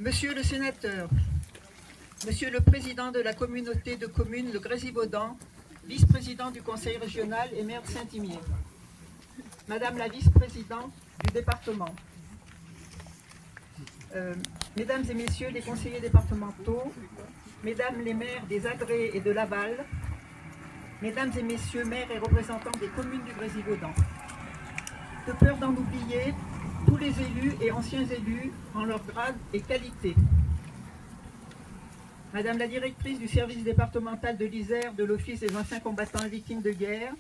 Monsieur le sénateur, Monsieur le président de la communauté de communes Le Grésivaudan, vice-président du conseil régional et maire de Saint-Imier, Madame la vice-présidente du département, Mesdames et Messieurs les conseillers départementaux, Mesdames les maires des Agrès et de Laval, Mesdames et Messieurs maires et représentants des communes du Grésivaudan. De peur d'en oublier tous les élus et anciens élus en leur grade et qualité. Madame la directrice du service départemental de l'Isère de l'Office des anciens combattants et victimes de guerre,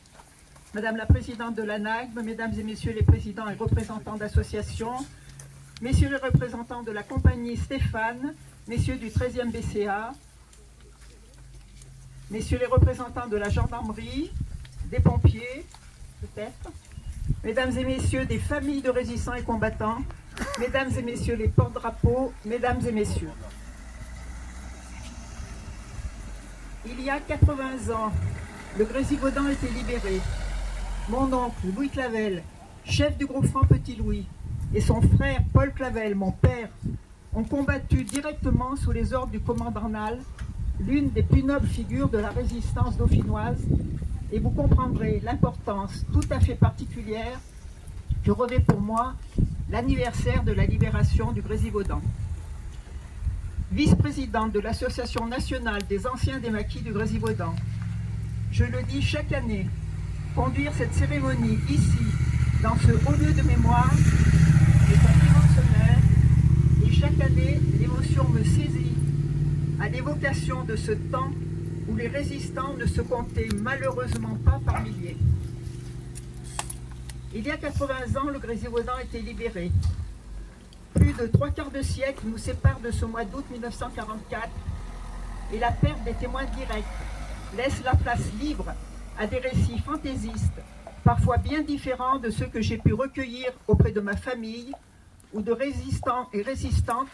Madame la présidente de l'ANAGM, Mesdames et Messieurs les présidents et représentants d'associations, Messieurs les représentants de la compagnie Stéphane, Messieurs du 13e BCA, Messieurs les représentants de la gendarmerie, des pompiers, peut-être, Mesdames et Messieurs des familles de résistants et combattants, Mesdames et Messieurs les porte-drapeaux, Mesdames et Messieurs. Il y a 80 ans, le Grésivaudan était libéré. Mon oncle, Louis Clavel, chef du groupe Franc Petit Louis, et son frère Paul Clavel, mon père, ont combattu directement sous les ordres du commandant Nal, l'une des plus nobles figures de la résistance dauphinoise, et vous comprendrez l'importance tout à fait particulière que revêt pour moi l'anniversaire de la libération du Grésivaudan. Vice-présidente de l'Association nationale des anciens des maquis du Grésivaudan, je le dis chaque année, conduire cette cérémonie ici, dans ce haut lieu de mémoire, est un immense honneur, et chaque année, l'émotion me saisit à l'évocation de ce temps où les résistants ne se comptaient malheureusement pas par milliers. Il y a 80 ans, le Grésivaudan était libéré. Plus de 3/4 de siècle nous séparent de ce mois d'août 1944 et la perte des témoins directs laisse la place libre à des récits fantaisistes, parfois bien différents de ceux que j'ai pu recueillir auprès de ma famille ou de résistants et résistantes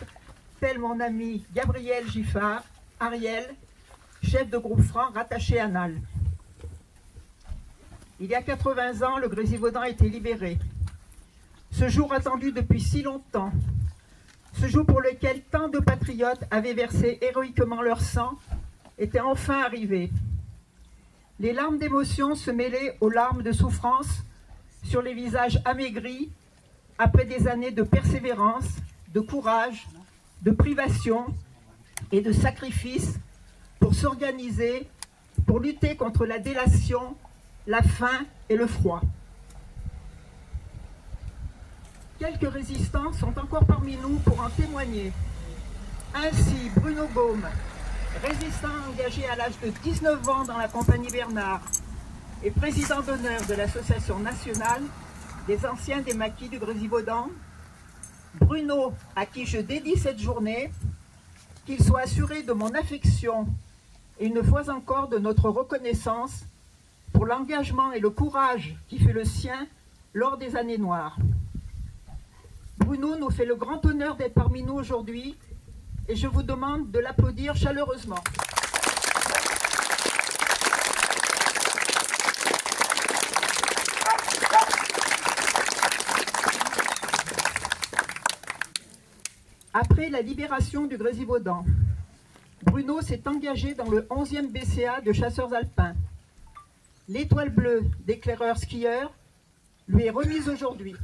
tels mon ami Gabriel Giffard, Ariel, chef de groupe franc rattaché à Nal. Il y a 80 ans, le Grésivaudan a été libéré. Ce jour attendu depuis si longtemps, ce jour pour lequel tant de patriotes avaient versé héroïquement leur sang, était enfin arrivé. Les larmes d'émotion se mêlaient aux larmes de souffrance sur les visages amaigris après des années de persévérance, de courage, de privation et de sacrifice pour s'organiser, pour lutter contre la délation, la faim et le froid. Quelques résistants sont encore parmi nous pour en témoigner. Ainsi, Bruno Baume, résistant engagé à l'âge de 19 ans dans la compagnie Bernard et président d'honneur de l'Association nationale des anciens des maquis du Grésivaudan, Bruno, à qui je dédie cette journée, qu'il soit assuré de mon affection et une fois encore de notre reconnaissance pour l'engagement et le courage qui fait le sien lors des années noires. Bruno nous fait le grand honneur d'être parmi nous aujourd'hui et je vous demande de l'applaudir chaleureusement. Après la libération du Grésivaudan, Bruno s'est engagé dans le 11e BCA de chasseurs alpins. L'étoile bleue d'éclaireur skieur lui est remise aujourd'hui.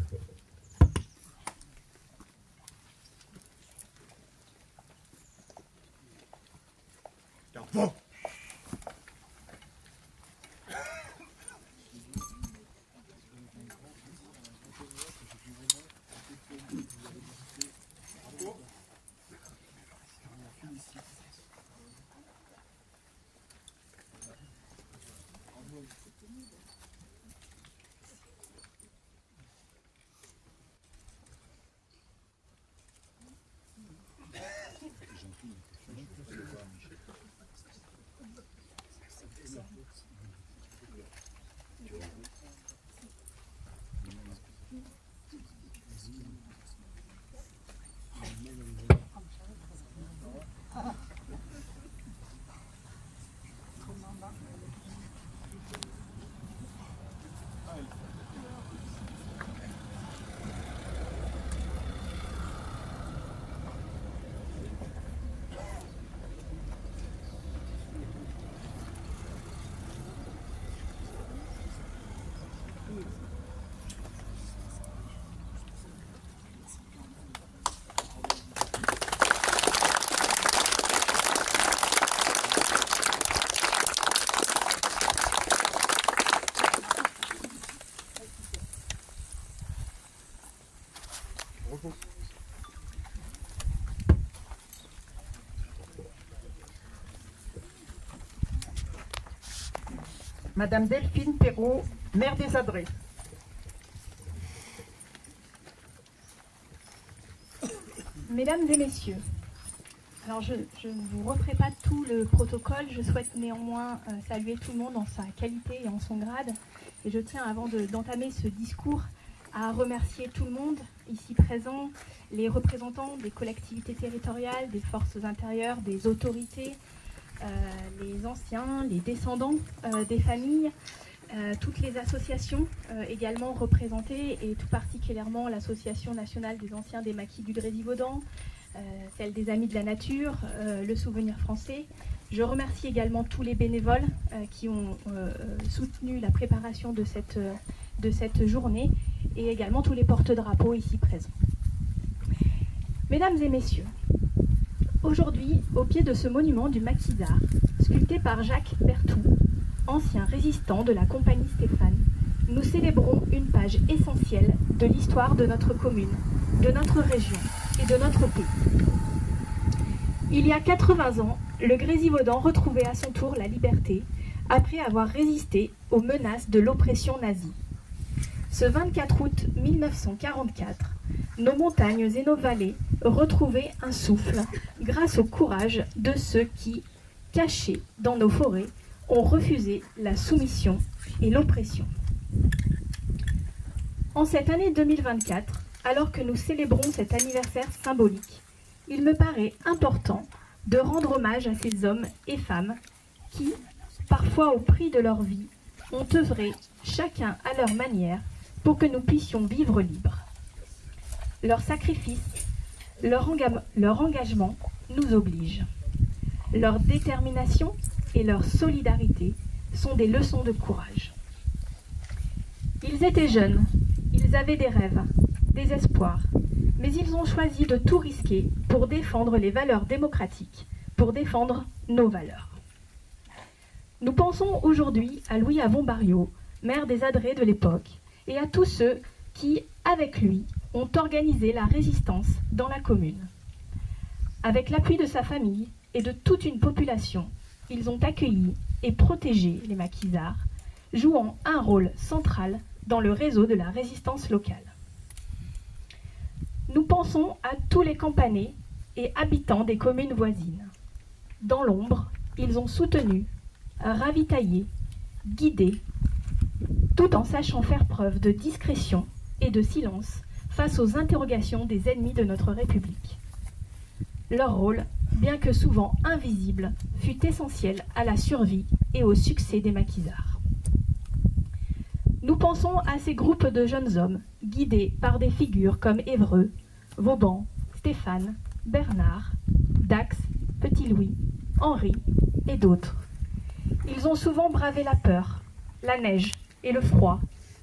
Bon. Madame Delphine Perrault, maire des Adrets. Mesdames et messieurs, alors je ne vous referai pas tout le protocole, je souhaite néanmoins saluer tout le monde en sa qualité et en son grade. Et je tiens, avant d'entamer ce discours, à remercier tout le monde ici présent, les représentants des collectivités territoriales, des forces intérieures, des autorités, les anciens, les descendants des familles, toutes les associations également représentées, et tout particulièrement l'Association nationale des anciens des maquis du Grésivaudan, celle des Amis de la Nature, le Souvenir français. Je remercie également tous les bénévoles qui ont soutenu la préparation de cette journée, et également tous les porte-drapeaux ici présents. Mesdames et messieurs, aujourd'hui, au pied de ce monument du maquisard, sculpté par Jacques Berthoud, ancien résistant de la compagnie Stéphane, nous célébrons une page essentielle de l'histoire de notre commune, de notre région et de notre pays. Il y a 80 ans, le Grésivaudan retrouvait à son tour la liberté après avoir résisté aux menaces de l'oppression nazie. Ce 24 août 1944, nos montagnes et nos vallées retrouvaient un souffle grâce au courage de ceux qui, cachés dans nos forêts, ont refusé la soumission et l'oppression. En cette année 2024, alors que nous célébrons cet anniversaire symbolique, il me paraît important de rendre hommage à ces hommes et femmes qui, parfois au prix de leur vie, ont œuvré, chacun à leur manière, pour que nous puissions vivre libres. Leur sacrifice, leur engagement nous obligent. Leur détermination et leur solidarité sont des leçons de courage. Ils étaient jeunes, ils avaient des rêves, des espoirs, mais ils ont choisi de tout risquer pour défendre les valeurs démocratiques, pour défendre nos valeurs. Nous pensons aujourd'hui à Louis Avon-Barriault, maire des Adrets de l'époque, et à tous ceux qui, avec lui, ont organisé la résistance dans la commune. Avec l'appui de sa famille et de toute une population, ils ont accueilli et protégé les maquisards, jouant un rôle central dans le réseau de la résistance locale. Nous pensons à tous les campanais et habitants des communes voisines. Dans l'ombre, ils ont soutenu, ravitaillé, guidé, tout en sachant faire preuve de discrétion et de silence face aux interrogations des ennemis de notre République. Leur rôle, bien que souvent invisible, fut essentiel à la survie et au succès des maquisards. Nous pensons à ces groupes de jeunes hommes, guidés par des figures comme Évreux, Vauban, Stéphane, Bernard, Dax, Petit Louis, Henri et d'autres. Ils ont souvent bravé la peur, la neige et le froid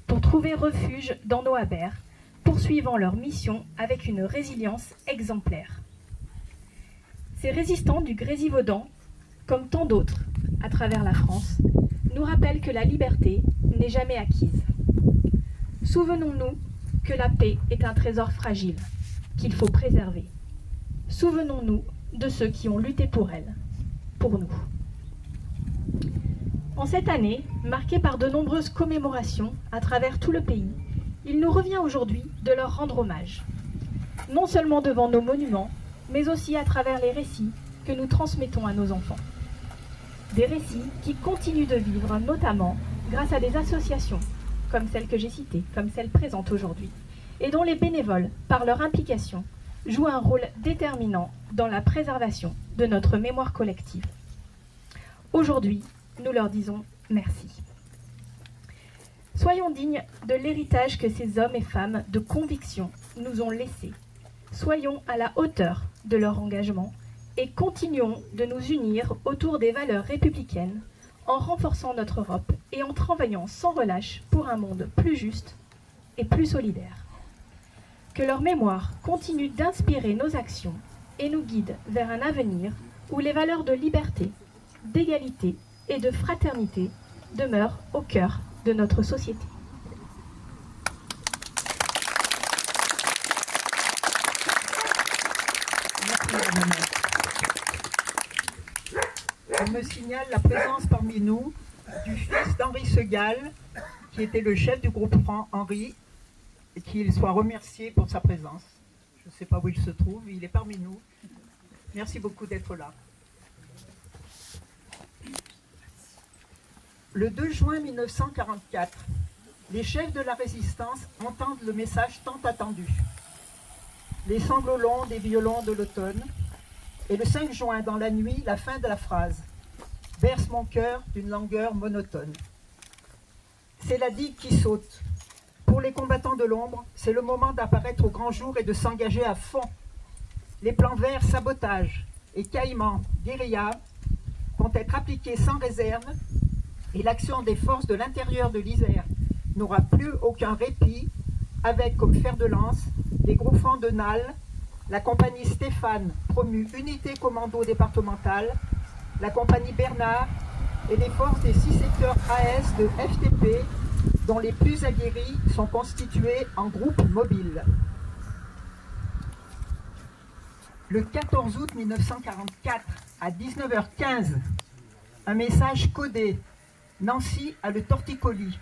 pour trouver refuge dans nos haberts, poursuivant leur mission avec une résilience exemplaire. Ces résistants du Grésivaudan, comme tant d'autres à travers la France, nous rappellent que la liberté n'est jamais acquise. Souvenons-nous que la paix est un trésor fragile, qu'il faut préserver. Souvenons-nous de ceux qui ont lutté pour elle, pour nous. En cette année, marquée par de nombreuses commémorations à travers tout le pays, il nous revient aujourd'hui de leur rendre hommage. Non seulement devant nos monuments, mais aussi à travers les récits que nous transmettons à nos enfants. Des récits qui continuent de vivre, notamment grâce à des associations, comme celle que j'ai citée, comme celle présente aujourd'hui, et dont les bénévoles, par leur implication, jouent un rôle déterminant dans la préservation de notre mémoire collective. Aujourd'hui, nous leur disons merci. Soyons dignes de l'héritage que ces hommes et femmes de conviction nous ont laissé. Soyons à la hauteur de leur engagement et continuons de nous unir autour des valeurs républicaines en renforçant notre Europe et en travaillant sans relâche pour un monde plus juste et plus solidaire. Que leur mémoire continue d'inspirer nos actions et nous guide vers un avenir où les valeurs de liberté, d'égalité et de fraternité demeurent au cœur de notre société. Merci, madame. On me signale la présence parmi nous du fils d'Henri Segal, qui était le chef du groupe franc Henri, et qu'il soit remercié pour sa présence. Je ne sais pas où il se trouve, il est parmi nous. Merci beaucoup d'être là. Le 2 juin 1944, les chefs de la résistance entendent le message tant attendu. Les sanglots longs des violons de l'automne, et le 5 juin, dans la nuit, la fin de la phrase « berce mon cœur d'une langueur monotone ». C'est la digue qui saute. Pour les combattants de l'ombre, c'est le moment d'apparaître au grand jour et de s'engager à fond. Les plans verts, sabotage et caïmans, guérilla, vont être appliqués sans réserve et l'action des forces de l'intérieur de l'Isère n'aura plus aucun répit avec comme fer de lance les groupes francs de Nal, la compagnie Stéphane, promue unité commando départementale, la compagnie Bernard et les forces des 6 secteurs AS de FTP, dont les plus aguerris sont constitués en groupes mobiles. Le 14 août 1944, à 19h15, un message codé « Nancy a le torticolis »,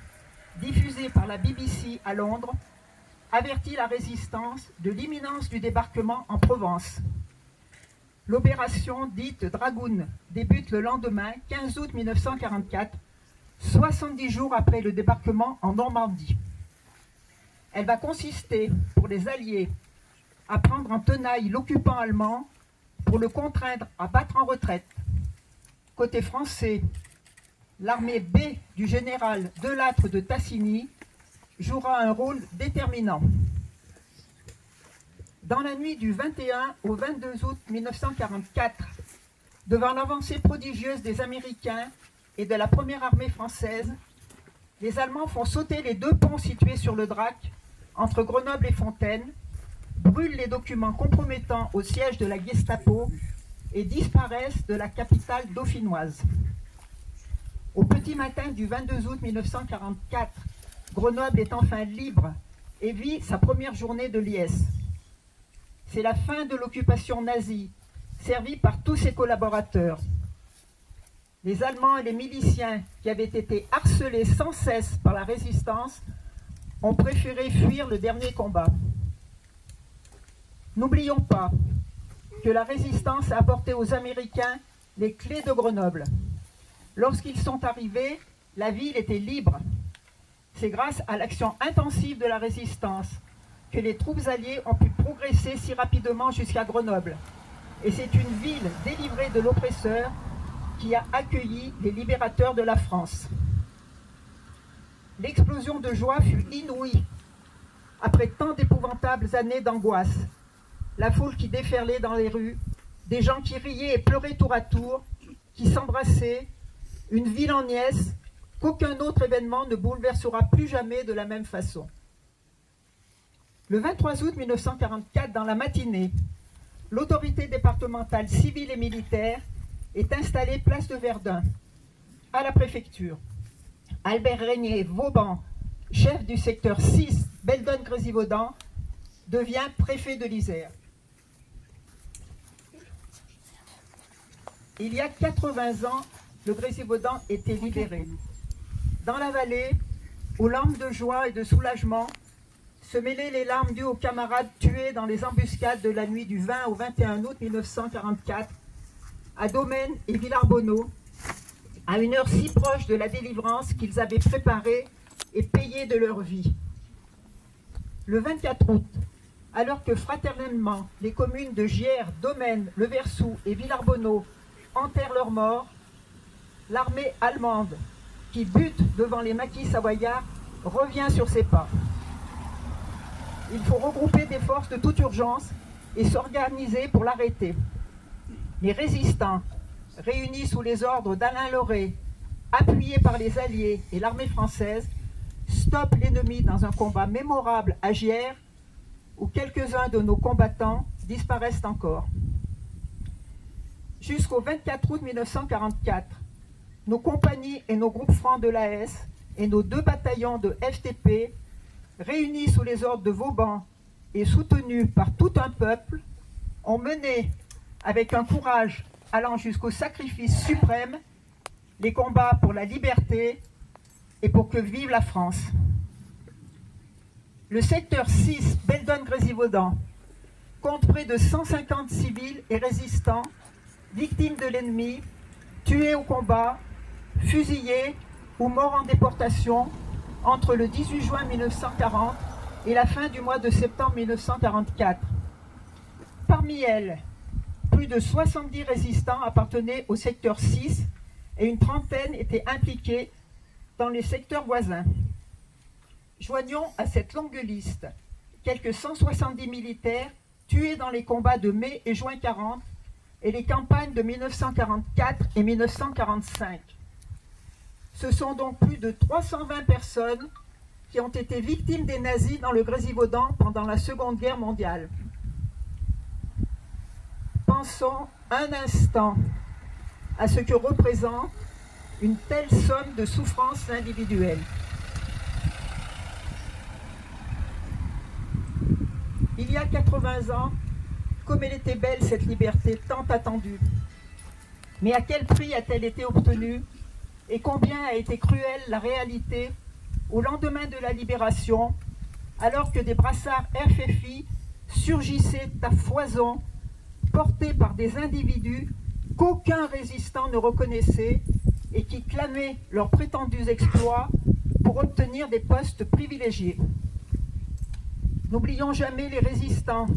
diffusé par la BBC à Londres, avertit la résistance de l'imminence du débarquement en Provence. L'opération dite Dragoon débute le lendemain, 15 août 1944, 70 jours après le débarquement en Normandie. Elle va consister, pour les Alliés, à prendre en tenaille l'occupant allemand pour le contraindre à battre en retraite. Côté français, l'armée B du général Delattre de Tassigny jouera un rôle déterminant. Dans la nuit du 21 au 22 août 1944, devant l'avancée prodigieuse des Américains et de la première armée française, les Allemands font sauter les 2 ponts situés sur le Drac, entre Grenoble et Fontaine, brûlent les documents compromettants au siège de la Gestapo et disparaissent de la capitale dauphinoise. Au petit matin du 22 août 1944, Grenoble est enfin libre et vit sa première journée de liesse. C'est la fin de l'occupation nazie, servie par tous ses collaborateurs. Les Allemands et les miliciens qui avaient été harcelés sans cesse par la résistance ont préféré fuir le dernier combat. N'oublions pas que la résistance a apporté aux Américains les clés de Grenoble. Lorsqu'ils sont arrivés, la ville était libre. C'est grâce à l'action intensive de la résistance que les troupes alliées ont pu progresser si rapidement jusqu'à Grenoble. Et c'est une ville délivrée de l'oppresseur qui a accueilli les libérateurs de la France. L'explosion de joie fut inouïe. Après tant d'épouvantables années d'angoisse, la foule qui déferlait dans les rues, des gens qui riaient et pleuraient tour à tour, qui s'embrassaient, une ville en liesse qu'aucun autre événement ne bouleversera plus jamais de la même façon. Le 23 août 1944, dans la matinée, l'autorité départementale civile et militaire est installée place de Verdun, à la préfecture. Albert Régnier Vauban, chef du secteur 6, Beldon-Grésivaudan, devient préfet de l'Isère. Il y a 80 ans, le Grésivaudan était libéré. Dans la vallée, aux larmes de joie et de soulagement, se mêlaient les larmes dues aux camarades tués dans les embuscades de la nuit du 20 au 21 août 1944, à Domaine et Villarbonneau, à une heure si proche de la délivrance qu'ils avaient préparée et payée de leur vie. Le 24 août, alors que fraternellement les communes de Gières, Domaine, Le Versou et Villarbonneau enterrent leurs morts, l'armée allemande, qui bute devant les maquis savoyards, revient sur ses pas. Il faut regrouper des forces de toute urgence et s'organiser pour l'arrêter. Les résistants, réunis sous les ordres d'Alain Lauré, appuyés par les Alliés et l'armée française, stoppent l'ennemi dans un combat mémorable à Gières, où quelques-uns de nos combattants disparaissent encore. Jusqu'au 24 août 1944, nos compagnies et nos groupes francs de l'AS et nos 2 bataillons de FTP, réunis sous les ordres de Vauban et soutenus par tout un peuple, ont mené, avec un courage allant jusqu'au sacrifice suprême, les combats pour la liberté et pour que vive la France. Le secteur 6, Beldon-Grésivaudan, compte près de 150 civils et résistants, victimes de l'ennemi, tués au combat, fusillés ou morts en déportation entre le 18 juin 1940 et la fin du mois de septembre 1944. Parmi elles, plus de 70 résistants appartenaient au secteur 6 et une trentaine étaient impliqués dans les secteurs voisins. Joignons à cette longue liste quelques 170 militaires tués dans les combats de mai et juin 40 et les campagnes de 1944 et 1945. Ce sont donc plus de 320 personnes qui ont été victimes des nazis dans le Grésivaudan pendant la Seconde Guerre mondiale. Pensons un instant à ce que représente une telle somme de souffrances individuelles. Il y a 80 ans, comme elle était belle cette liberté tant attendue. Mais à quel prix a-t-elle été obtenue et combien a été cruelle la réalité au lendemain de la libération, alors que des brassards FFI surgissaient à foison, portés par des individus qu'aucun résistant ne reconnaissait et qui clamaient leurs prétendus exploits pour obtenir des postes privilégiés. N'oublions jamais les résistants,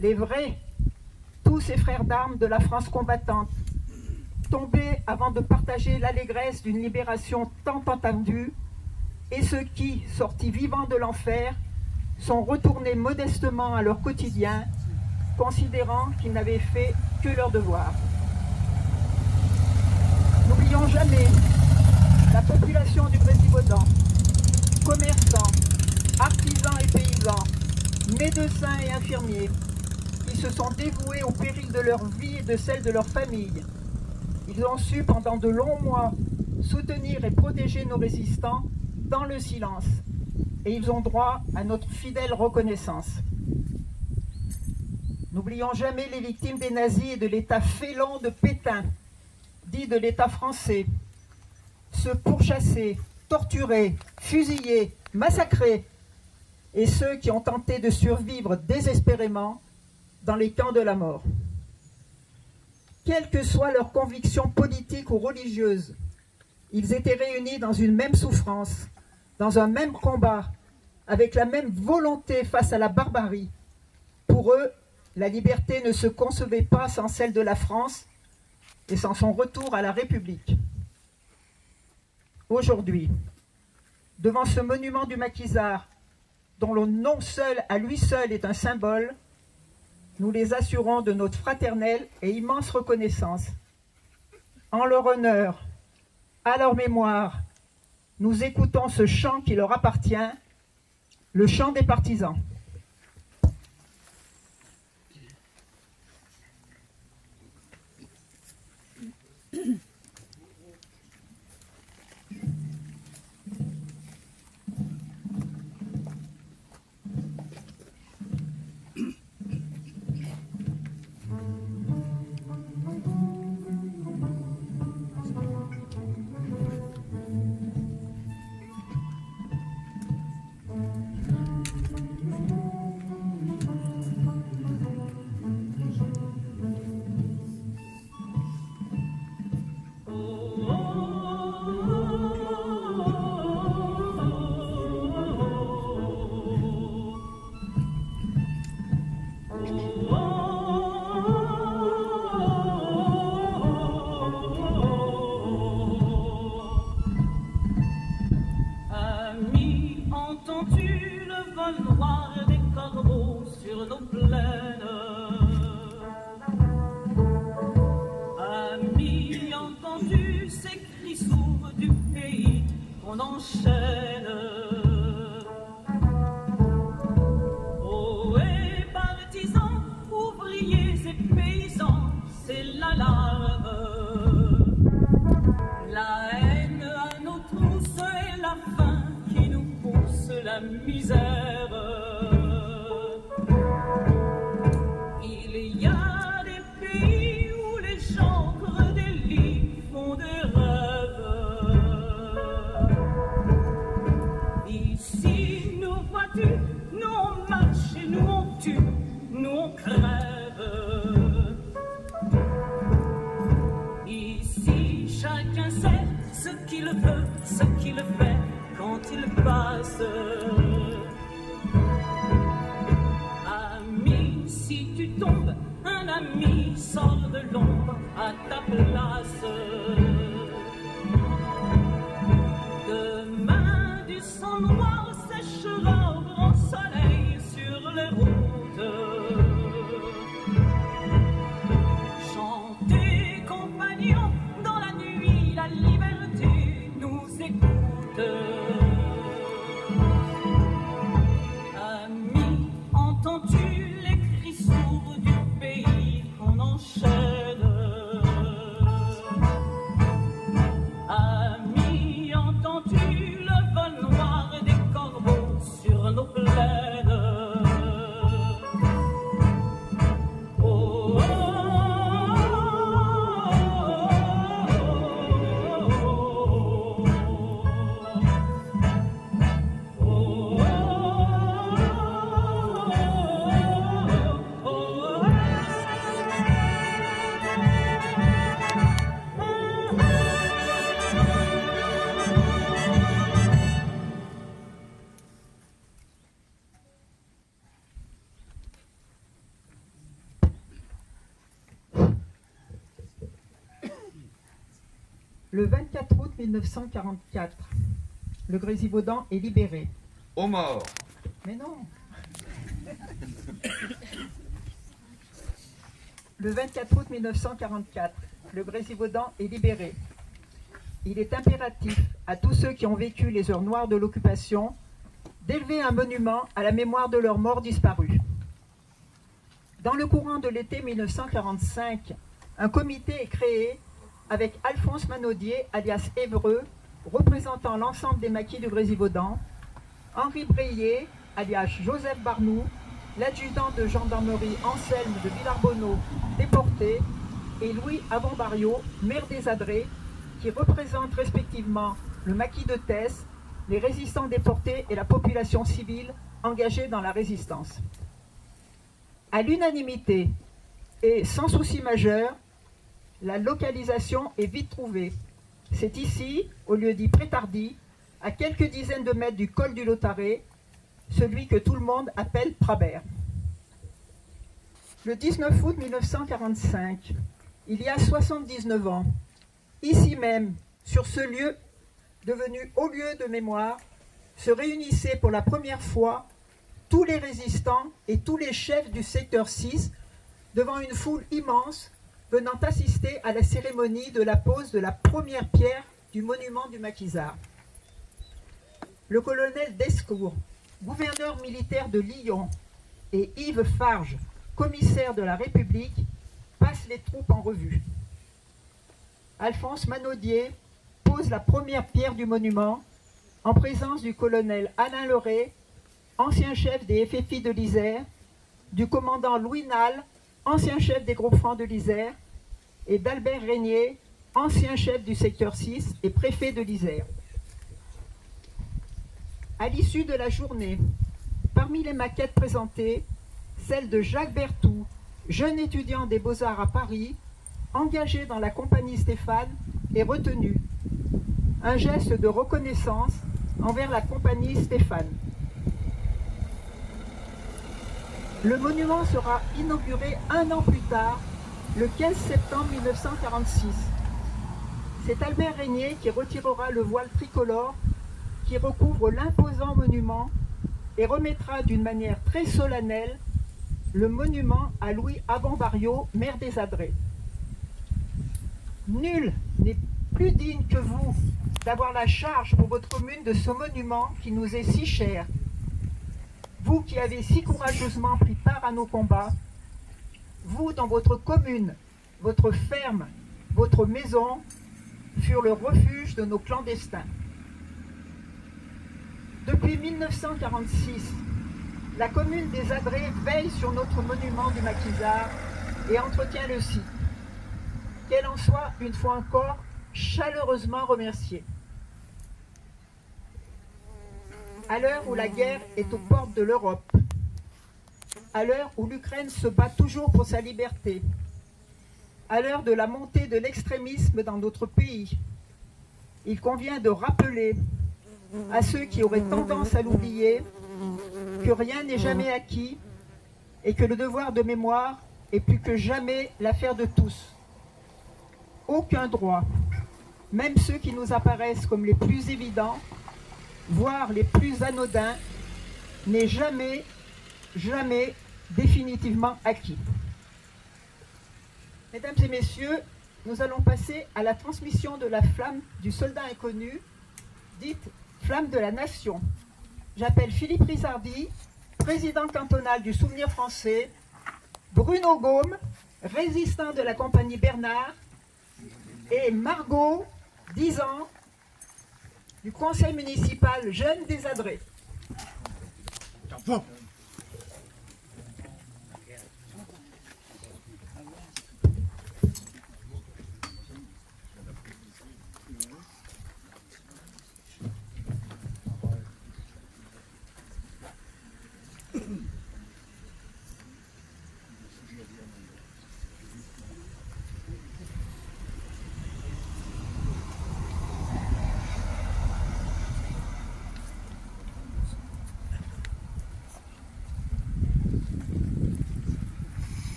les vrais, tous ces frères d'armes de la France combattante, tombés avant de partager l'allégresse d'une libération tant attendue, et ceux qui, sortis vivants de l'enfer, sont retournés modestement à leur quotidien, considérant qu'ils n'avaient fait que leur devoir. N'oublions jamais la population du Grésivaudan, commerçants, artisans et paysans, médecins et infirmiers, qui se sont dévoués au péril de leur vie et de celle de leur famille. Ils ont su pendant de longs mois soutenir et protéger nos résistants dans le silence, et ils ont droit à notre fidèle reconnaissance. N'oublions jamais les victimes des nazis et de l'état félon de Pétain, dit de l'état français, ceux pourchassés, torturés, fusillés, massacrés, et ceux qui ont tenté de survivre désespérément dans les camps de la mort. Quelles que soient leurs convictions politiques ou religieuses, ils étaient réunis dans une même souffrance, dans un même combat, avec la même volonté face à la barbarie. Pour eux, la liberté ne se concevait pas sans celle de la France et sans son retour à la République. Aujourd'hui, devant ce monument du maquisard, dont le nom seul, à lui seul, est un symbole, nous les assurons de notre fraternelle et immense reconnaissance. En leur honneur, à leur mémoire, nous écoutons ce chant qui leur appartient, le chant des partisans. Il y a des pays où les gens creux des lits font des rêves. place. Ami, si tu tombes, un ami sort de l'ombre à ta place. Demain, du sang noir séchera au grand soleil sur les routes. Chantez, compagnons, dans la nuit, la liberté nous écoute. Ami, entends-tu les cris sourds du pays qu'on enchaîne? Ami, entends-tu le vol noir des corbeaux sur nos plaines? Oh, oh, Le 24 août 1944, le Grésivaudan est libéré. Aux morts. Mais non. Le 24 août 1944, le Grésivaudan est libéré. Il est impératif à tous ceux qui ont vécu les heures noires de l'occupation d'élever un monument à la mémoire de leurs morts disparus. Dans le courant de l'été 1945, un comité est créé avec Alphonse Manodier, alias Évreux, représentant l'ensemble des maquis du Grésivaudan, Henri Breillet, alias Joseph Barnou, l'adjudant de gendarmerie Anselme de Villarbonneau, déporté, et Louis Avon-Barriot, maire des Adrets, qui représentent respectivement le maquis de Thèse, les résistants déportés et la population civile engagée dans la résistance. À l'unanimité et sans souci majeur, la localisation est vite trouvée. C'est ici, au lieu dit Prétardy, à quelques dizaines de mètres du col du Lautaret, celui que tout le monde appelle Prabert. Le 19 août 1945, il y a 79 ans, ici même, sur ce lieu devenu haut lieu de mémoire, se réunissaient pour la première fois tous les résistants et tous les chefs du secteur 6 devant une foule immense venant assister à la cérémonie de la pose de la première pierre du monument du maquisard. Le colonel Descours, gouverneur militaire de Lyon, et Yves Farge, commissaire de la République, passent les troupes en revue. Alphonse Manodier pose la première pierre du monument en présence du colonel Alain Leray, ancien chef des FFI de l'Isère, du commandant Louis Nal, ancien chef des groupes francs de l'Isère, et d'Albert Régnier, ancien chef du secteur 6 et préfet de l'Isère. À l'issue de la journée, parmi les maquettes présentées, celle de Jacques Berthoud, jeune étudiant des Beaux-Arts à Paris, engagé dans la compagnie Stéphane, est retenue. Un geste de reconnaissance envers la compagnie Stéphane. Le monument sera inauguré un an plus tard, le 15 septembre 1946. C'est Albert Régnier qui retirera le voile tricolore qui recouvre l'imposant monument et remettra d'une manière très solennelle le monument à Louis Avon-Barriot, maire des Adrets. Nul n'est plus digne que vous d'avoir la charge pour votre commune de ce monument qui nous est si cher. Vous qui avez si courageusement pris part à nos combats, vous dans votre commune, votre ferme, votre maison, furent le refuge de nos clandestins. Depuis 1946, la commune des Adrets veille sur notre monument du maquisard et entretient le site. Qu'elle en soit, une fois encore, chaleureusement remerciée. À l'heure où la guerre est aux portes de l'Europe, à l'heure où l'Ukraine se bat toujours pour sa liberté, à l'heure de la montée de l'extrémisme dans notre pays, il convient de rappeler à ceux qui auraient tendance à l'oublier, que rien n'est jamais acquis et que le devoir de mémoire est plus que jamais l'affaire de tous. Aucun droit, même ceux qui nous apparaissent comme les plus évidents, voire les plus anodins, n'est jamais, jamais définitivement acquis. Mesdames et messieurs, nous allons passer à la transmission de la flamme du soldat inconnu, dite flamme de la nation. J'appelle Philippe Rizardi, président cantonal du Souvenir français, Bruno Gaume, résistant de la compagnie Bernard, et Margot, 10 ans, du conseil municipal Jeune des Adrets.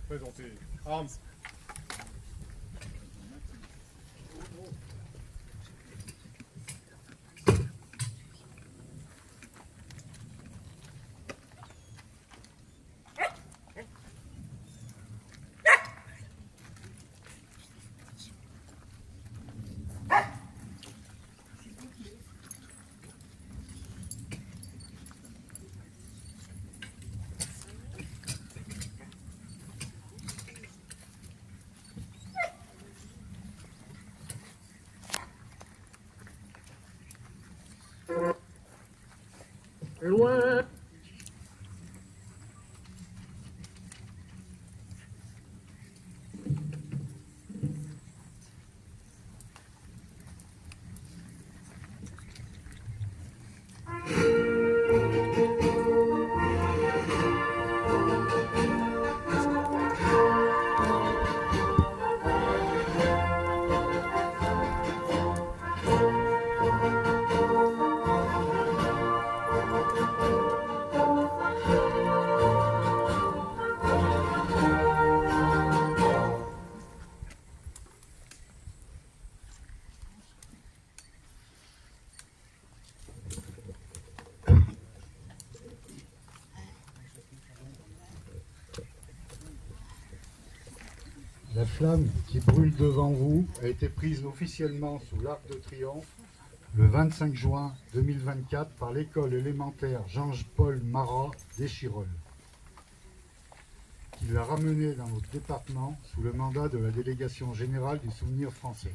Présentez. Arms. Loin. La flamme qui brûle devant vous a été prise officiellement sous l'Arc de Triomphe le 25 juin 2024 par l'école élémentaire Jean-Paul Marat d'Échirolles, qui l'a ramenée dans notre département sous le mandat de la délégation générale du Souvenir français.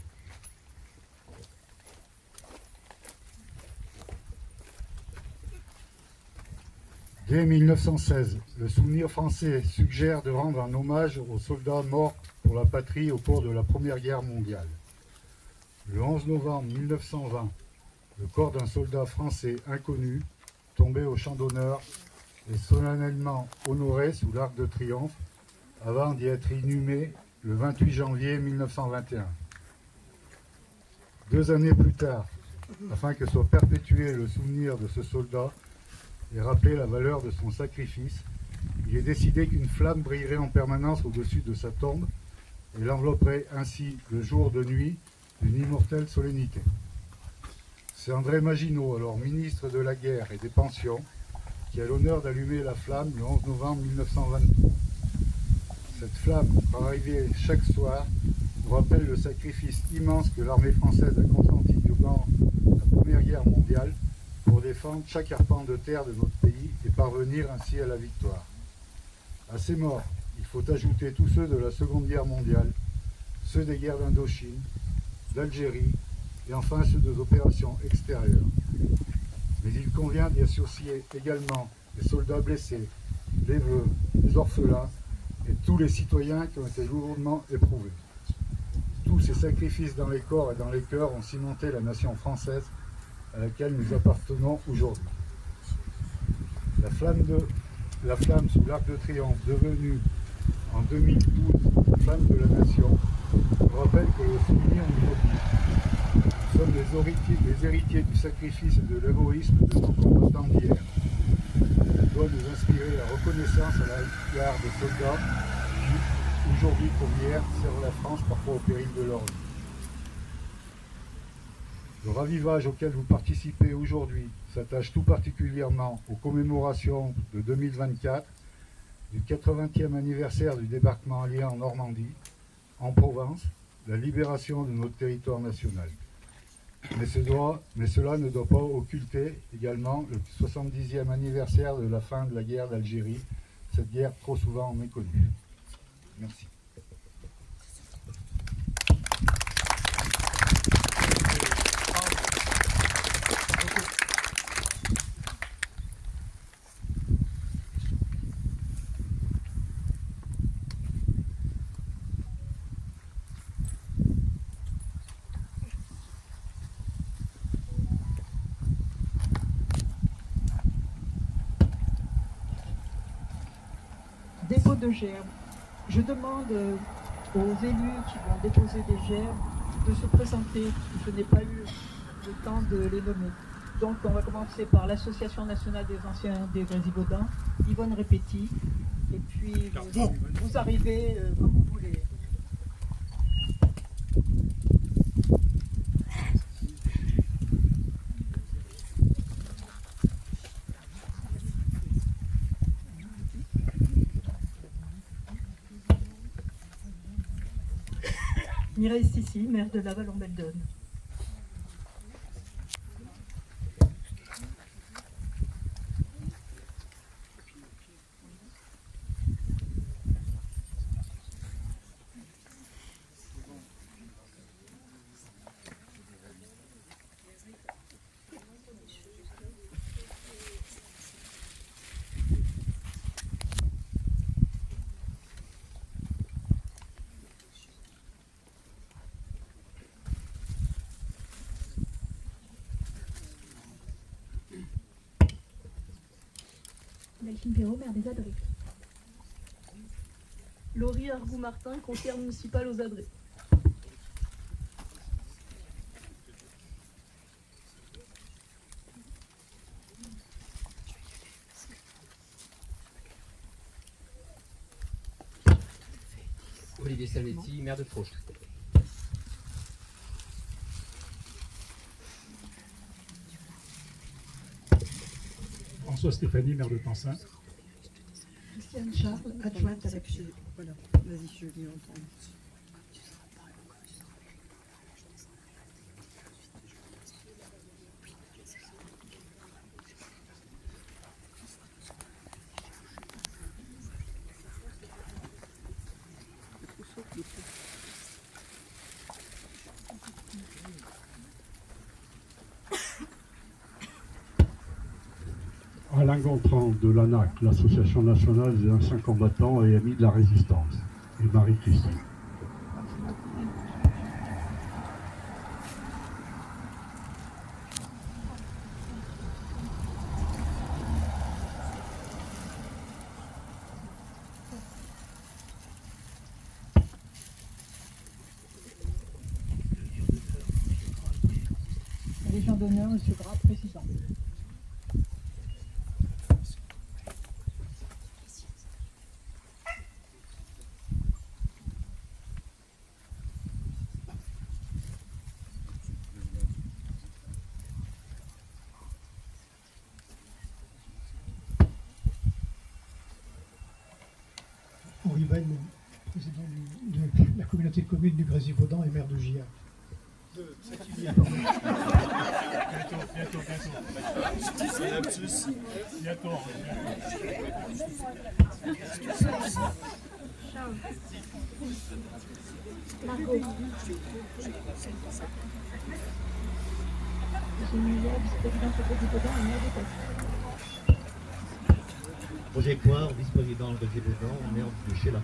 Dès 1916, le Souvenir français suggère de rendre un hommage aux soldats morts pour la patrie au cours de la Première Guerre mondiale. Le 11 novembre 1920, le corps d'un soldat français inconnu, tombé au champ d'honneur, est solennellement honoré sous l'Arc de Triomphe avant d'y être inhumé le 28 janvier 1921. 2 années plus tard, afin que soit perpétué le souvenir de ce soldat et rappeler la valeur de son sacrifice, il est décidé qu'une flamme brillerait en permanence au-dessus de sa tombe et l'envelopperait ainsi de jour de nuit d'une immortelle solennité. C'est André Maginot, alors ministre de la Guerre et des Pensions, qui a l'honneur d'allumer la flamme le 11 novembre 1923. Cette flamme, arrivée chaque soir, nous rappelle le sacrifice immense que l'armée française a consenti durant la Première Guerre mondiale pour défendre chaque arpent de terre de notre pays et parvenir ainsi à la victoire. À ces morts, il faut ajouter tous ceux de la Seconde Guerre mondiale, ceux des guerres d'Indochine, d'Algérie et enfin ceux des opérations extérieures. Mais il convient d'y associer également les soldats blessés, les veuves, les orphelins et tous les citoyens qui ont été lourdement éprouvés. Tous ces sacrifices dans les corps et dans les cœurs ont cimenté la nation française à laquelle nous appartenons aujourd'hui. La flamme sous l'Arc de Triomphe, devenue en 2012 flamme de la nation, nous rappelle que le souvenir nous oblige. Nous sommes les héritiers du sacrifice et de l'héroïsme de nos combattants d'hier. Elle doit nous inspirer la reconnaissance à l'égard des soldats qui, aujourd'hui comme hier, servent la France parfois au péril de leur vie. Le ravivage auquel vous participez aujourd'hui s'attache tout particulièrement aux commémorations de 2024, du 80e anniversaire du débarquement allié en Normandie, en Provence, la libération de notre territoire national. Mais cela ne doit pas occulter également le 70e anniversaire de la fin de la guerre d'Algérie, cette guerre trop souvent méconnue. Merci. Dépôt de gerbes. Je demande aux élus qui vont déposer des gerbes de se présenter. Je n'ai pas eu le temps de les nommer. Donc on va commencer par l'Association nationale des anciens des Grésivaudan, Yvonne Répéty, et puis vous arrivez comme vous voulez. Mireille Sissi, maire de Laval-en-Beldonne. Delphine Perrault, maire des Adrets. Laurie Argout-Martin, conseillère municipale aux Adrets. Olivier Salvetti, maire de Froche. François Stéphanie, maire de Pansin. Christiane Charles, adjointe à l'action. Voilà, vas-y, je vais entendre. Alain Gontran de l'ANAC, l'Association nationale des anciens combattants et amis de la résistance, et Marie-Christine. Légion d'honneur, M. Gras, président. Henri Veil, président de la communauté de communes du Grésivaudan et maire de Gia. Bientôt. Margot. Génélia, vice-présidente au Grésivaudan et maire de Passy. Roger Poire, vice-président de Grésivaudan, maire de Sheila.